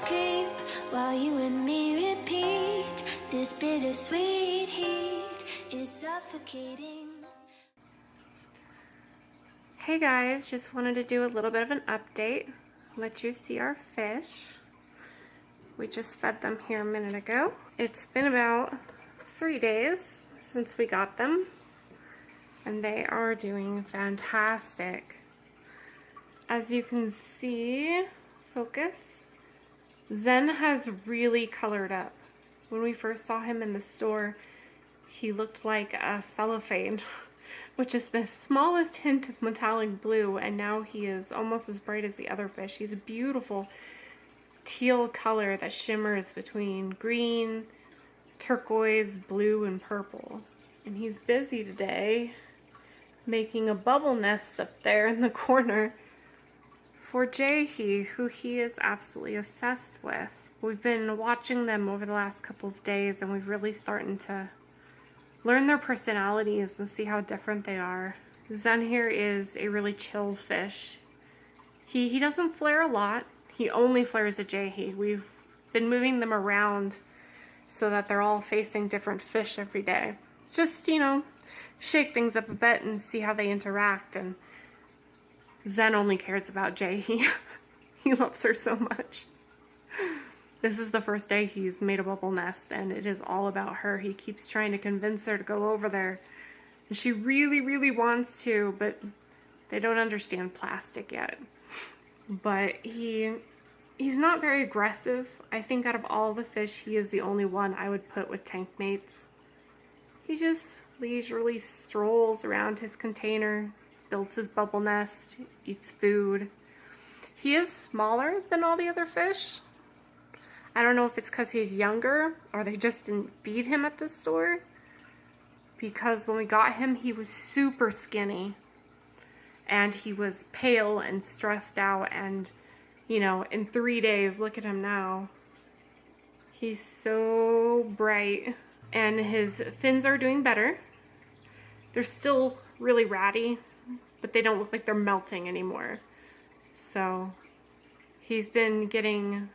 creep while you and me repeat. This bittersweet heat is suffocating. Hey guys, just wanted to do a little bit of an update. Let you see our fish. We just fed them here a minute ago. It's been about 3 days since we got them, and they are doing fantastic. As you can see, focus, Zen has really colored up. When we first saw him in the store, he looked like a cellophane, which is the smallest hint of metallic blue, and now he is almost as bright as the other fish. He's a beautiful teal color that shimmers between green, turquoise, blue, and purple. And he's busy today making a bubble nest up there in the corner for Jahi, who he is absolutely obsessed with. We've been watching them over the last couple of days, and we've really starting to learn their personalities and see how different they are. Zen here is a really chill fish. He doesn't flare a lot. He only flares at Jahi. We've been moving them around so that they're all facing different fish every day. Just, you know, shake things up a bit and see how they interact. And Zen only cares about Jahi. He loves her so much. This is the first day he's made a bubble nest, and it is all about her. He keeps trying to convince her to go over there, and she really, really wants to, but they don't understand plastic yet. But he's not very aggressive. I think out of all the fish, he is the only one I would put with tank mates. He just leisurely strolls around his container, builds his bubble nest, eats food. He is smaller than all the other fish. I don't know if it's because he's younger or they just didn't feed him at the store, because when we got him, he was super skinny and he was pale and stressed out, and you know, in 3 days, look at him now. He's so bright, and his fins are doing better. They're still really ratty, but they don't look like they're melting anymore. So he's been getting,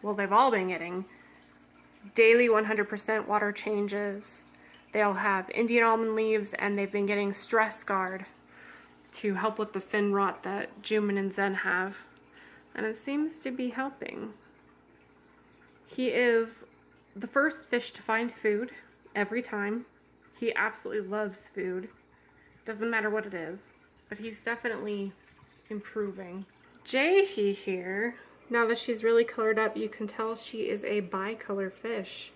well, they've all been getting daily 100% water changes. They all have Indian almond leaves, and they've been getting Stress Guard to help with the fin rot that Jumin and Zen have. And it seems to be helping. He is the first fish to find food every time. He absolutely loves food. Doesn't matter what it is, but he's definitely improving. Jahi here, now that she's really colored up, you can tell she is a bicolor fish.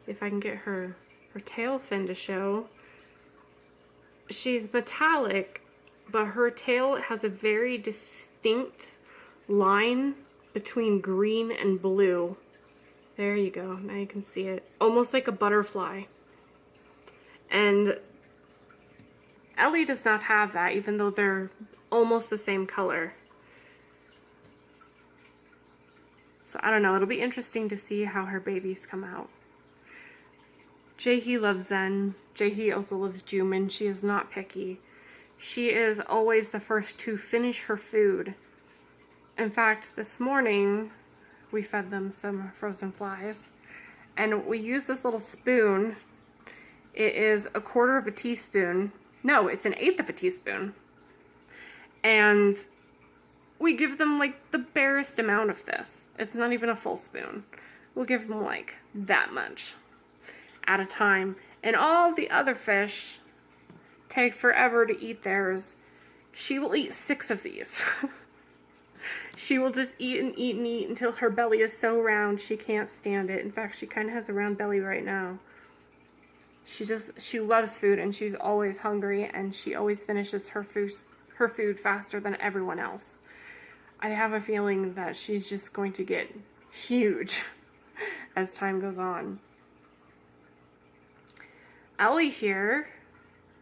If I can get her tail fin to show. She's metallic, but her tail has a very distinct line between green and blue. There you go, now you can see it. Almost like a butterfly. And Ellie does not have that, even though they're almost the same color. So I don't know, it'll be interesting to see how her babies come out. Jahi loves Zen. Jahi also loves Jumin. She is not picky. She is always the first to finish her food. In fact, this morning we fed them some frozen flies, and we use this little spoon. It is 1/4 teaspoon. No, it's 1/8 teaspoon. And we give them like the barest amount of this. It's not even a full spoon. We'll give them like that much at a time. And all the other fish take forever to eat theirs. She will eat 6 of these. She will just eat and eat and eat until her belly is so round she can't stand it. In fact, she kind of has a round belly right now. She loves food, and she's always hungry, and she always finishes her food faster than everyone else. I have a feeling that she's just going to get huge as time goes on. Ellie here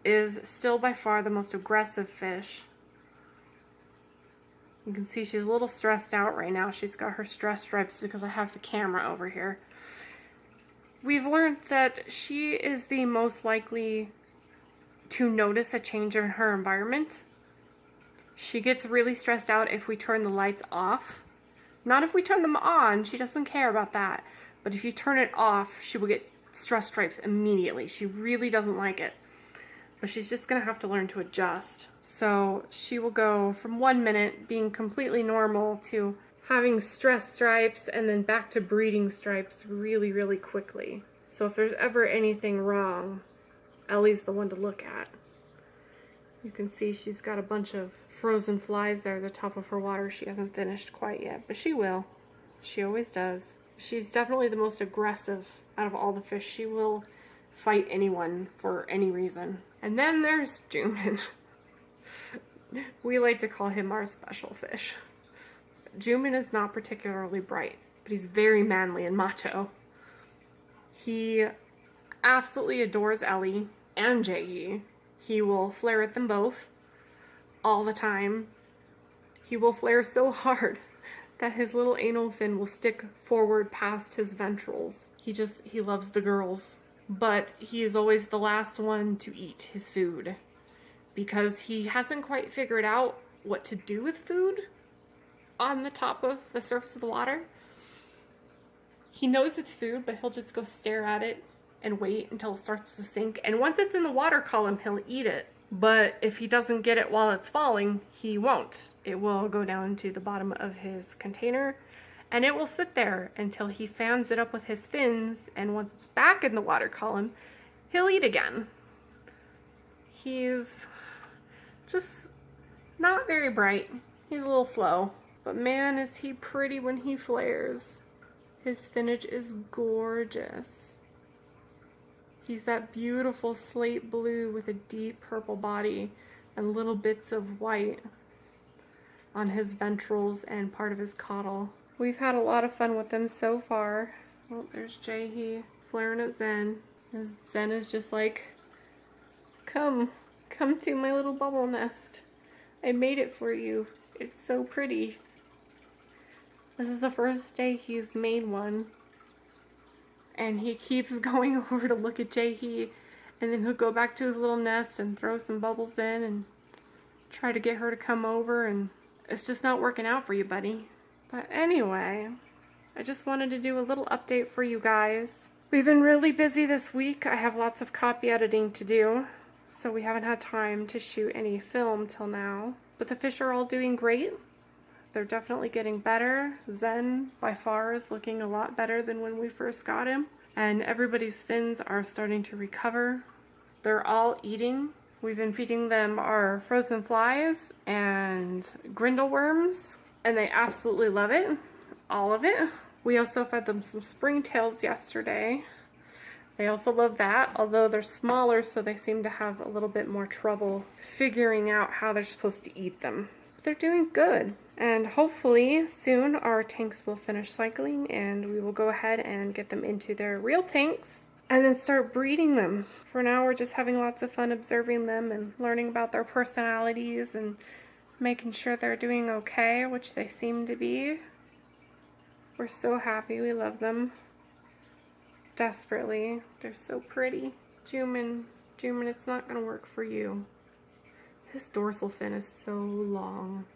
is still by far the most aggressive fish. You can see she's a little stressed out right now. She's got her stress stripes because I have the camera over here. We've learned that she is the most likely to notice a change in her environment. She gets really stressed out if we turn the lights off Not if we turn them on, she doesn't care about that. But if you turn it off, she will get stress stripes immediately. She really doesn't like it. But she's just gonna have to learn to adjust. So she will go from 1 minute being completely normal to having stress stripes and then back to breeding stripes really, really quickly. So if there's ever anything wrong, Ellie's the one to look at. You can see she's got a bunch of frozen flies there at the top of her water. She hasn't finished quite yet, but she will. She always does. She's definitely the most aggressive out of all the fish. She will fight anyone for any reason. And then there's Juman. We like to call him our special fish. Juman is not particularly bright, but he's very manly and macho. He absolutely adores Ellie and Jae. He will flare at them both all the time. He will flare so hard that his little anal fin will stick forward past his ventrals. He loves the girls, but he is always the last one to eat his food because he hasn't quite figured out what to do with food on the top of the surface of the water. He knows it's food, but he'll just go stare at it and wait until it starts to sink. And once it's in the water column, he'll eat it. But if he doesn't get it while it's falling, he won't. It will go down to the bottom of his container and it will sit there until he fans it up with his fins, and once it's back in the water column, he'll eat again. He's just not very bright. He's a little slow. But man, is he pretty when he flares. His finnage is gorgeous. He's that beautiful slate blue with a deep purple body and little bits of white on his ventrals and part of his caudal. We've had a lot of fun with them so far. Oh, there's Jae flaring at Zen. Zen is just like, come to my little bubble nest. I made it for you. It's so pretty. This is the first day he's made one. And he keeps going over to look at Jae, and then he'll go back to his little nest and throw some bubbles in and try to get her to come over, and it's just not working out for you, buddy. But anyway, I just wanted to do a little update for you guys. We've been really busy this week. I have lots of copy editing to do, so we haven't had time to shoot any film till now. But the fish are all doing great. They're definitely getting better. Zen, by far, is looking a lot better than when we first got him. And everybody's fins are starting to recover. They're all eating. We've been feeding them our frozen flies and grindle worms, and they absolutely love it. All of it. We also fed them some springtails yesterday. They also love that, although they're smaller, so they seem to have a little bit more trouble figuring out how they're supposed to eat them. But they're doing good. And hopefully soon our tanks will finish cycling and we will go ahead and get them into their real tanks and then start breeding them. For now, we're just having lots of fun observing them and learning about their personalities and making sure they're doing okay, which they seem to be. We're so happy. We love them desperately. They're so pretty. Juman, it's not going to work for you. His dorsal fin is so long.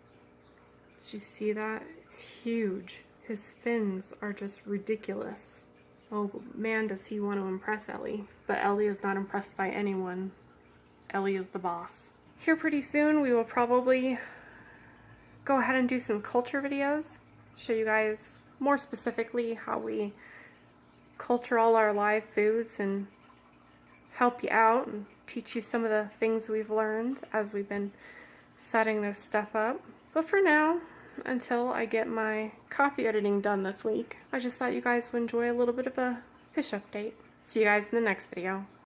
Did you see that? It's huge. His fins are just ridiculous. Oh man, does he want to impress Ellie. But Ellie is not impressed by anyone. Ellie is the boss. Here pretty soon we will probably go ahead and do some culture videos. Show you guys more specifically how we culture all our live foods and help you out and teach you some of the things we've learned as we've been setting this stuff up. But for now, until I get my copy editing done this week, I just thought you guys would enjoy a little bit of a fish update. See you guys in the next video.